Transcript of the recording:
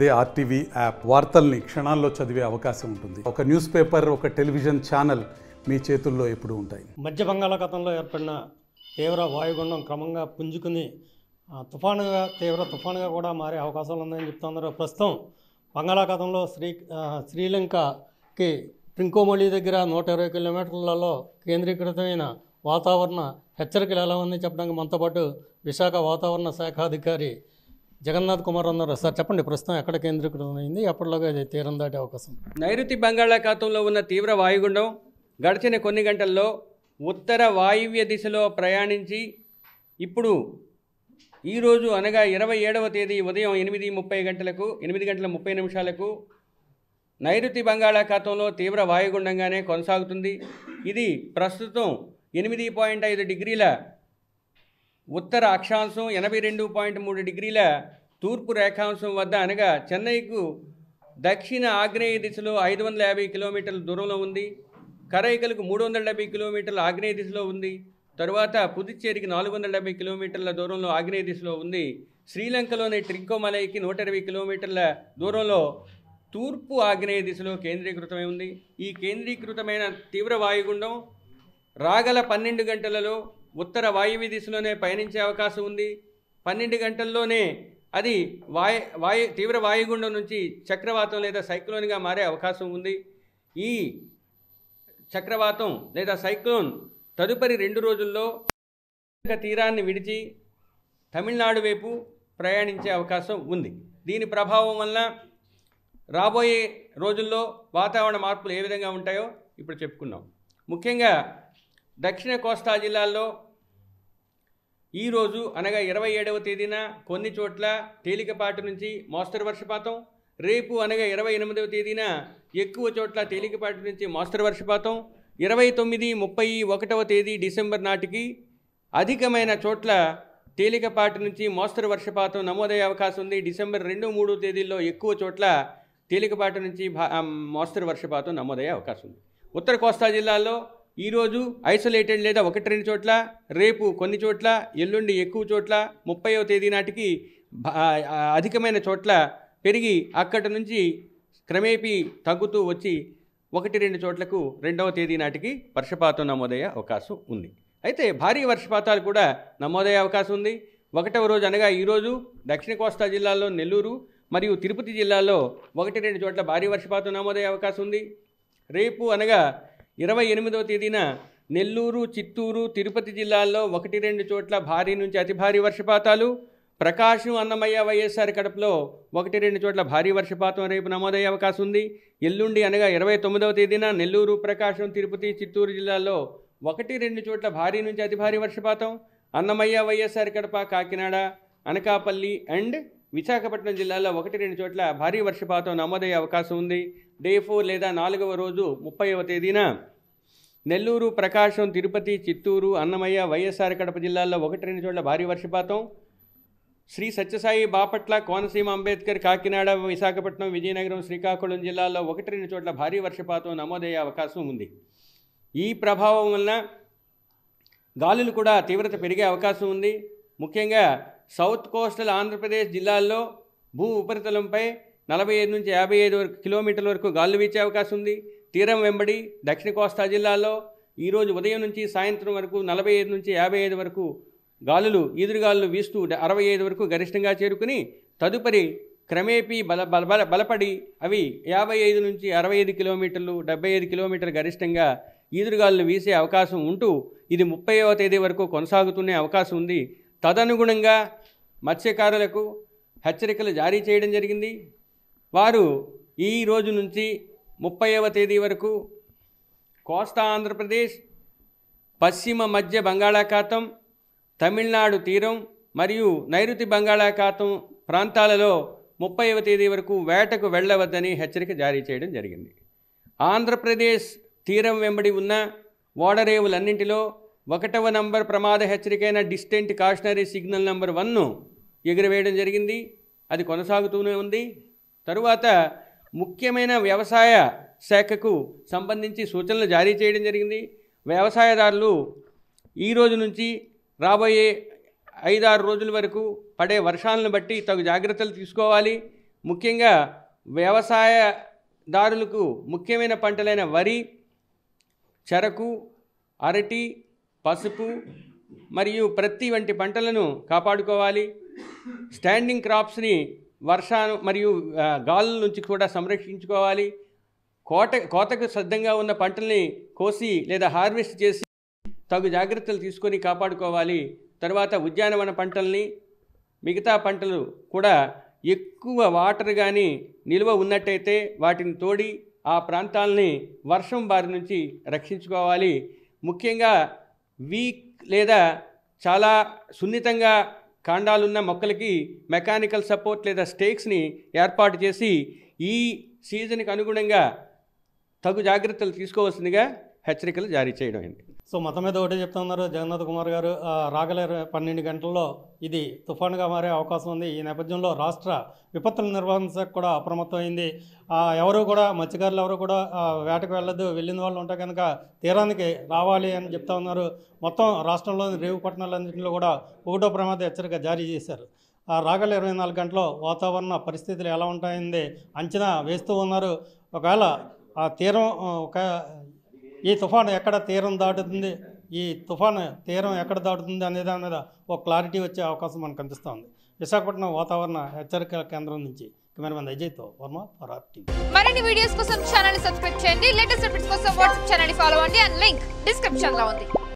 అదే RTV app వార్తల్ని క్షణాల్లో చదివే అవకాశం ఉంటుంది. ఒక న్యూస్ పేపర్, ఒక టెలివిజన్ ఛానల్ మీ చేతుల్లో ఎప్పుడూ ఉంటాయి. మధ్య బంగాళాఖాతంలో ఏర్పడిన తీవ్ర వాయుగుండం క్రమంగా పుంజుకుని తీవ్ర తుఫానుగా కూడా మారే అవకాశాలు ఉన్నాయని చెప్తున్నారు. ప్రస్తుతం బంగాళాఖాతంలో శ్రీలంకకి ట్రింకోమలి దగ్గర 120 కిలోమీటర్లలో కేంద్రీకృతమైన వాతావరణ హెచ్చరికలు ఎలా ఉంది చెప్పడానికి మనతో పాటు విశాఖ వాతావరణ శాఖ అధికారి జగన్నాథ్ కుమార్ ఉన్నారు. సార్ చెప్పండి, ప్రస్తుతం ఎక్కడ కేంద్రీకృతమైంది, ఎప్పటిలోగా ఇది తీరం దాటే అవకాశం? నైరుతి బంగాళాఖాతంలో ఉన్న తీవ్ర వాయుగుండం గడిచిన కొన్ని గంటల్లో ఉత్తర వాయువ్య దిశలో ప్రయాణించి ఇప్పుడు ఈరోజు అనగా 27వ తేదీ ఉదయం 8:30 నైరుతి బంగాళాఖాతంలో తీవ్ర వాయుగుండంగానే కొనసాగుతుంది. ఇది ప్రస్తుతం 8.5 డిగ్రీల ఉత్తర అక్షాంశం, 82.3 డిగ్రీల తూర్పు రేఖాంశం వద్ద అనగా చెన్నైకు దక్షిణ ఆగ్నేయ దిశలో 550 కిలోమీటర్ల దూరంలో ఉంది. కరైకలకు 370 కిలోమీటర్ల ఆగ్నేయ దిశలో ఉంది. తరువాత పుదుచ్చేరికి 470 కిలోమీటర్ల దూరంలో ఆగ్నేయ దిశలో ఉంది. శ్రీలంకలోని ట్రింకోమలైకి 120 కిలోమీటర్ల దూరంలో తూర్పు ఆగ్నేయ దిశలో కేంద్రీకృతమై ఉంది. ఈ కేంద్రీకృతమైన తీవ్ర వాయుగుండం రాగల 12 గంటలలో ఉత్తర వాయువ్య దిశలోనే పయనించే అవకాశం ఉంది. 12 గంటల్లోనే అది తీవ్ర వాయుగుండం నుంచి చక్రవాతం లేదా సైక్లోన్గా మారే అవకాశం ఉంది. ఈ చక్రవాతం లేదా సైక్లోన్ తదుపరి 2 రోజుల్లో తీరాన్ని విడిచి తమిళనాడు వైపు ప్రయాణించే అవకాశం ఉంది. దీని ప్రభావం వల్ల రాబోయే రోజుల్లో వాతావరణ మార్పులు ఏ విధంగా ఉంటాయో ఇప్పుడు చెప్పుకున్నాం. ముఖ్యంగా దక్షిణ కోస్తా జిల్లాల్లో ఈరోజు అనగా 27వ తేదీన కొన్ని చోట్ల తేలికపాటి నుంచి మోస్తరు వర్షపాతం, రేపు అనగా 28వ తేదీన ఎక్కువ చోట్ల తేలికపాటి నుంచి మోస్తరు వర్షపాతం, 29, 31వ తేదీ డిసెంబర్ నాటికి అధికమైన చోట్ల తేలికపాటి నుంచి మోస్తరు వర్షపాతం నమోదయ్యే అవకాశం ఉంది. డిసెంబర్ 2, 3 తేదీల్లో ఎక్కువ చోట్ల తేలికపాటి నుంచి మోస్తరు వర్షపాతం నమోదయ్యే అవకాశం ఉంది. ఉత్తర కోస్తా జిల్లాల్లో ఈరోజు ఐసోలేటెడ్ లేదా 1-2 చోట్ల, రేపు కొన్ని చోట్ల, ఎల్లుండి ఎక్కువ చోట్ల, 30వ తేదీ నాటికి అధికమైన చోట్ల పెరిగి అక్కడి నుంచి క్రమేపీ తగ్గుతూ వచ్చి 1-2 చోట్లకు 2వ తేదీ నాటికి వర్షపాతం నమోదయ్యే అవకాశం ఉంది. అయితే భారీ వర్షపాతాలు కూడా నమోదయ్యే అవకాశం ఉంది. 1వ రోజు అనగా ఈరోజు దక్షిణ కోస్తా జిల్లాల్లో నెల్లూరు మరియు తిరుపతి జిల్లాల్లో 1-2 చోట్ల భారీ వర్షపాతం నమోదయ్యే అవకాశం ఉంది. రేపు అనగా 28వ తేదీన నెల్లూరు, చిత్తూరు, తిరుపతి జిల్లాల్లో 1-2 చోట్ల భారీ నుంచి అతి భారీ వర్షపాతాలు, ప్రకాశం, అన్నమయ్య, వైఎస్ఆర్ కడపలో 1-2 చోట్ల భారీ వర్షపాతం రేపు నమోదయ్యే అవకాశం ఉంది. ఎల్లుండి అనగా 29వ తేదీన నెల్లూరు, ప్రకాశం, తిరుపతి, చిత్తూరు జిల్లాల్లో 1-2 చోట్ల భారీ నుంచి అతి భారీ వర్షపాతం, అన్నమయ్య, వైఎస్ఆర్ కడప, కాకినాడ, అనకాపల్లి అండ్ విశాఖపట్నం జిల్లాలో 1-2 చోట్ల భారీ వర్షపాతం నమోదయ్యే అవకాశం ఉంది. డే 4 లేదా 4వ రోజు 30వ తేదీన నెల్లూరు, ప్రకాశం, తిరుపతి, చిత్తూరు, అన్నమయ్య, వైఎస్ఆర్ కడప జిల్లాల్లో 1-2 చోట్ల భారీ వర్షపాతం, శ్రీ సత్యసాయి, బాపట్ల, కోనసీమ, అంబేద్కర్, కాకినాడ, విశాఖపట్నం, విజయనగరం, శ్రీకాకుళం జిల్లాల్లో 1-2 చోట్ల భారీ వర్షపాతం నమోదయ్యే అవకాశం ఉంది. ఈ ప్రభావం వలన గాలులు కూడా తీవ్రత పెరిగే అవకాశం ఉంది. ముఖ్యంగా సౌత్ కోస్టల్ ఆంధ్రప్రదేశ్ జిల్లాల్లో భూ ఉపరితలంపై 45 నుంచి 55 కిలోమీటర్ల వరకు గాలులు వీచే అవకాశం ఉంది. తీరం వెంబడి దక్షిణ కోస్తా జిల్లాల్లో ఈరోజు ఉదయం నుంచి సాయంత్రం వరకు 45 నుంచి 55 వరకు ఈదురుగాలులు వీస్తూ 65 వరకు గరిష్టంగా చేరుకుని తదుపరి క్రమేపీ బలపడి అవి 55 నుంచి 65 కిలోమీటర్లు, 75 కిలోమీటర్లు గరిష్టంగా ఈదురుగాలులు వీసే అవకాశం ఉంటూ ఇది 30వ తేదీ వరకు కొనసాగుతునే అవకాశం ఉంది. తదనుగుణంగా మత్స్యకారులకు హెచ్చరికలు జారీ చేయడం జరిగింది. వారు ఈ రోజు నుంచి 30వ తేదీ వరకు కోస్తా ఆంధ్రప్రదేశ్, పశ్చిమ మధ్య బంగాళాఖాతం, తమిళనాడు తీరం మరియు నైరుతి బంగాళాఖాతం ప్రాంతాలలో 30వ తేదీ వరకు వేటకు వెళ్ళవద్దని హెచ్చరిక జారీ చేయడం జరిగింది. ఆంధ్రప్రదేశ్ తీరం వెంబడి ఉన్న ఓడరేవులన్నింటిలో 1వ నంబర్ ప్రమాద హెచ్చరికైన డిస్టెంట్ కాషనరీ సిగ్నల్ నంబర్ 1ను ఎగురవేయడం జరిగింది. అది కొనసాగుతూనే ఉంది. తరువాత ముఖ్యమైన వ్యవసాయ శాఖకు సంబంధించి సూచనలు జారీ చేయడం జరిగింది. వ్యవసాయదారులు ఈ రోజు నుంచి రాబోయే 5-6 రోజుల వరకు పడే వర్షాలను బట్టి తగు జాగ్రత్తలు తీసుకోవాలి. ముఖ్యంగా వ్యవసాయదారులకు ముఖ్యమైన పంటలైన వరి, చెరకు, అరటి, పసుపు మరియు ప్రత్తి వంటి పంటలను కాపాడుకోవాలి. స్టాండింగ్ క్రాప్స్ని వర్షాలు మరియు గాలుల నుంచి కూడా సంరక్షించుకోవాలి. కోతకు సిద్ధంగా ఉన్న పంటల్ని కోసి లేదా హార్వెస్ట్ చేసి తగు జాగ్రత్తలు తీసుకొని కాపాడుకోవాలి. తర్వాత ఉద్యానవన పంటల్ని, మిగతా పంటలు కూడా ఎక్కువ వాటర్ కానీ నిల్వ ఉన్నట్టయితే వాటిని తోడి ఆ ప్రాంతాలని వర్షం బారి నుంచి రక్షించుకోవాలి. ముఖ్యంగా వీక్ లేదా చాలా సున్నితంగా కాండాలున్న మొక్కలకి మెకానికల్ సపోర్ట్ లేదా స్టేక్స్ని ఏర్పాటు చేసి ఈ సీజన్కి అనుగుణంగా తగు జాగ్రత్తలు తీసుకోవాల్సిందిగా హెచ్చరికలు జారీ చేయడం అయింది. సో మొత్తం మీద ఒకటే చెప్తున్నారు జగన్నాథ్ కుమార్ గారు, రాగల 12 గంటల్లో ఇది తుఫానుగా మారే అవకాశం ఉంది. ఈ నేపథ్యంలో రాష్ట్ర విపత్తుల నిర్వహణ శాఖ కూడా అప్రమత్తమైంది. ఎవరు కూడా మత్స్యకారులు ఎవరు కూడా వేటకు వెళ్ళదు, వెళ్ళిన వాళ్ళు ఉంటే కనుక తీరానికి రావాలి అని చెప్తా ఉన్నారు. మొత్తం రాష్ట్రంలోని రేవు పట్టణాలన్నింటిలో కూడా 1వ ప్రమాద హెచ్చరిక జారీ చేశారు. రాగల 24 గంటల్లో వాతావరణ పరిస్థితులు ఎలా ఉంటాయని అంచనా వేస్తూ ఉన్నారు. ఒకవేళ ఆ తీరం ఈ తుఫాను ఎక్కడ తీరం దాటుతుంది, ఈ తుఫాను తీరం ఎక్కడ దాటుతుంది అనే దాని మీద ఒక క్లారిటీ వచ్చే అవకాశం మనకు కనిపిస్తోంది. విశాఖపట్నం వాతావరణ హెచ్చరికల కేంద్రం నుంచి కెమెరామెన్ అజయ్తో వర్మ ఫర్ RTV. మరిన్ని వీడియోస్ కోసం ఛానల్ సబ్స్క్రైబ్ చేయండి. లేటెస్ట్ అప్డేట్స్ కోసం వాట్సాప్ ఛానల్ ఫాలో అవ్వండి. అండ్ లింక్ డిస్క్రిప్షన్ లో ఉంది.